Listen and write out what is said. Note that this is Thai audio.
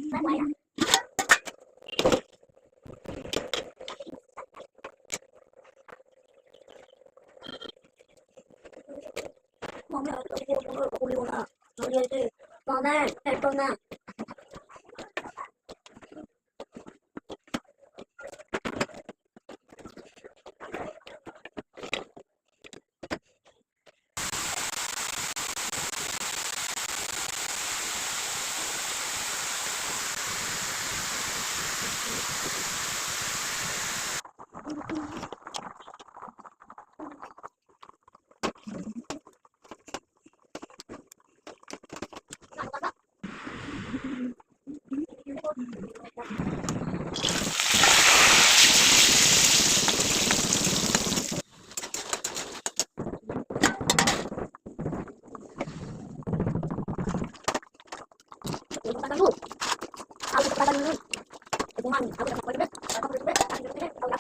ไม่ไหวอ่ะมองไม่ออกตัวกูกูรู้อ่ะเราเรียนที่มองได้แต่ต้นหน้ากูต้องการลูกเอาลูกการลูกกูมันเอาลูกไปเบ็ดเอาลูกไปเบ็ดเอาลูกไปเบ็ดเอาละ